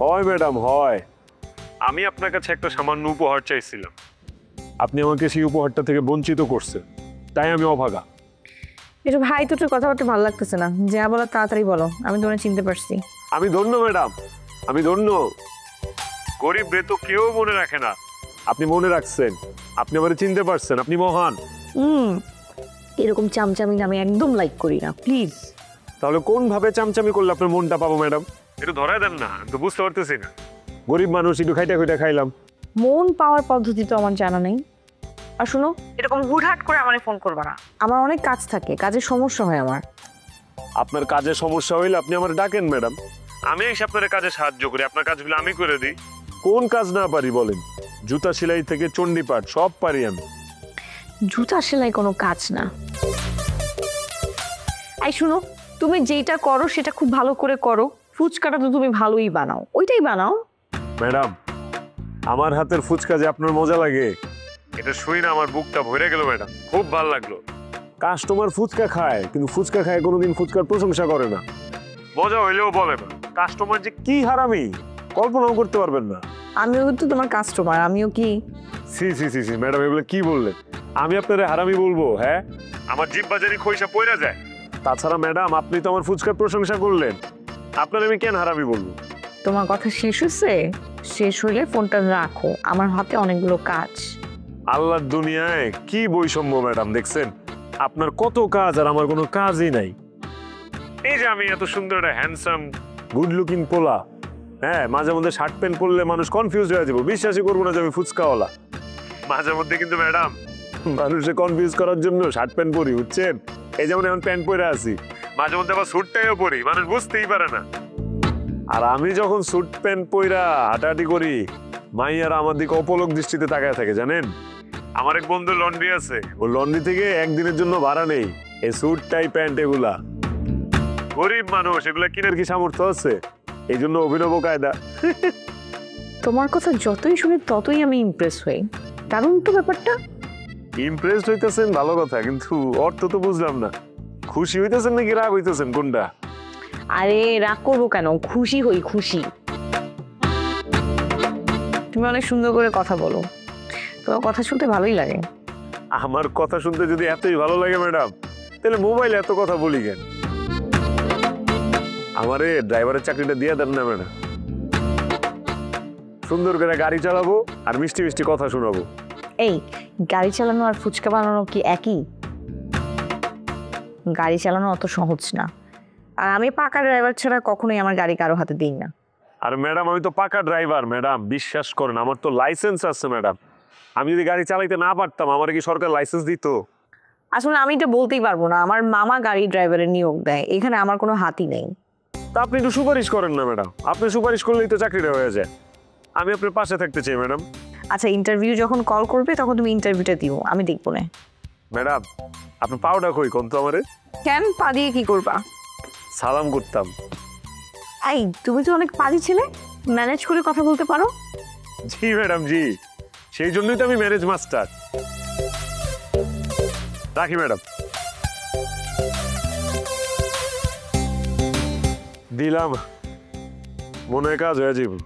হয় ম্যাডাম হয়। আমি আপনার কাছে একটা সামান্য উপহার চাইছিলাম, আপনি আমাকে সেই উপহারটা থেকে বঞ্চিত করছেন, তাই আমি অভাগা। একটু ভাই তোর কথাবার্তা ভালো লাগতেছে না, যা বলো তাড়াতাড়ি বলো, আমি তোমার চিনতে পারছি। আমি ধন্য ম্যাডাম, আমি ধন্য। গরিব রে তো কেউ মনে রাখে না, আপনি মনে রাখছেন, আপনি আমারে চিনতে পারছেন, আপনি মহান। এরকম চামচামি আমি একদম লাইক করি না, প্লিজ। তাহলে কোন ভাবে চামচামি করলে আপনার মনটা পাবো ম্যাডাম? একটু ধরাই দেন না, আমি তো বুঝতে পারতেছি না। গরিব মানুষ, একটু খাইটা খুইটা খাইলাম। মন পাওয়ার পদ্ধতি তো আমার জানা নেই। আর শুনো, এরকম হুটহাট করে আমারে ফোন করবা না, আমার অনেক কাজ থাকে, কাজের সমস্যা হয় আমার। আপনার কাজে সমস্যা হইলে আপনি আমার ডাকেন ম্যাডাম, আমি এসে আপনার কাজে সাহায্য করি, আপনার কাজগুলো আমি করে দিই। কোন কাজ না পারি বলেন? জুতা সেলাই থেকে চণ্ডীপাঠ সব পারি আমি। জুতা সেলাই কোনো কাজ না। এই শুনো, তুমি যেটা করো সেটা খুব ভালো করে করো। ফুচকাটা তো তুমি ভালোই বানাও, ওইটাই বানাও। ম্যাডাম, আমার হাতের ফুচকা যে আপনার মজা লাগে, এটা শুই না আমার বুকটা ভরে গেল ম্যাডাম, খুব ভালো লাগলো। কাস্টমার ফুচকা খায়, কিন্তু ফুচকা খায় কোনোদিন ফুচকার প্রশংসা করে না, মজা হইলেও বলে না। কাস্টমার যে কি হারামি কল্পনাও করতে পারবেন না। আমিও কিন্তু তোমার কাস্টমার, আমিও কি? C C C C madam, এগুলো কি বললেন? আমি আপনারে হারামি বলবো? হ্যাঁ, আমার জিভ বাজারি খইসা পইরা যায়। তাছাড়া ম্যাডাম, আপনি তো আমার ফুচকার প্রশংসা করলেন, আপনার আমি কেন হারামি বলবো? তোমার কথা শেষ হয়েছে? শেষ হইলে ফোনটা রাখো, আমার হাতে অনেকগুলো কাজ। আল্লাহর দুনিয়ায় কি বৈষম্য ম্যাডাম, দেখছেন? আপনার কত কাজ আর আমার কোনো কাজই নাই। এই যে আমি এত সুন্দর একটা হ্যান্ডসাম গুড লুকিং পোলা, হ্যাঁ, মাঝে মধ্যে শার্ট প্যান্ট পরলে মানুষ কনফিউজ হয়ে যাবো, বিশ্বাসই করবো না যে আমি ফুচকাওয়ালা। মাঝে মধ্যে কিন্তু ম্যাডাম, মানুষে কনফিউজ করার জন্য শার্ট প্যান্ট পরি, বুঝছেন? এই যেমন এখন প্যান্ট পরে আছি, মাঝে মধ্যে আবার স্যুটটাইও পরি, মানুষ বুঝতেই পারে না। আর আমি যখন স্যুট প্যান্ট পইরা হাঁটাহাঁটি করি, মাইয়ারা আমার দিকে অপলক দৃষ্টিতে তাকায় থাকে, জানেন? আমার এক বন্ধু লন্ড্রি আছে, ও লন্ড্রি থেকে একদিনের জন্য ভাড়া নেই এই স্যুট টাই প্যান্ট এগুলা। গরিব মানুষ, এগুলা কিনার কি সামর্থ্য আছে? এই জন্য অভিনব কায়দা। তোমার কথা যতই শুনি ততই আমি ইমপ্রেস হই, কারণ তো ব্যাপারটা। ইমপ্রেসড হইতেছেন ভালো কথা, কিন্তু অর্থ তো বুঝলাম না। খুশি হইতেছেন নাকি রাগ হইতেছেন, কোনটা? আরে রাগ করবো কেন, খুশি হই, খুশি। তুমি অনেক সুন্দর করে কথা বলো, তোমার কথা শুনতে ভালোই লাগে। আমার কথা শুনতে যদি এতই ভালো লাগে ম্যাডাম, তাহলে মোবাইলে এত কথা বলি কেন? আমারে ড্রাইভারের চাকরিটা দিয়ে দেন না ম্যাডাম, সুন্দর করে গাড়ি চালাবো আর মিষ্টি মিষ্টি কথা শোনাবো। এই গাড়ি চালানো আর ফুচকা বানানো কি একই? গাড়ি চালানো অত সহজ না, আর আমি পাকা ড্রাইভার ছাড়া কখনোই আমার গাড়ি কারো হাতে দিই না। আর ম্যাডাম, আমি তো পাকা ড্রাইভার ম্যাডাম, বিশ্বাস করেন, আমার তো লাইসেন্স আছে ম্যাডাম। আমি যদি গাড়ি চালাইতে না পারতাম, আমার কি সরকার লাইসেন্স দিত? আসলে আমি এটা বলতেই পারবো না, আমার মামা গাড়ি ড্রাইভারের নিয়োগ দেয়, এখানে আমার কোনো হাতই নেই। তা আপনি একটু সুপারিশ করেন না ম্যাডাম, আপনি সুপারিশ করলেই তো চাকরিটা হয়ে যায়। আমি আপনার পাশে থাকতে চাই ম্যাডাম। আচ্ছা, ইন্টারভিউ যখন কল করবে তখন তুমি ইন্টারভিউটা দিও, আমি দেখবো না। ম্যাডাম, আপনি পাউডা কই কোন তো আমারে? কেন, পা দিয়ে কি করবা? সালাম করতাম। এই তুমি তো অনেক পাজি ছেলে, ম্যানেজ করে কথা বলতে পারো। জি ম্যাডাম, জি, সেই জন্যই তো আমি ম্যারেজ মাস্টার। রাখি ম্যাডাম। দিলাম, মনে কাজ হয়ে যাবে।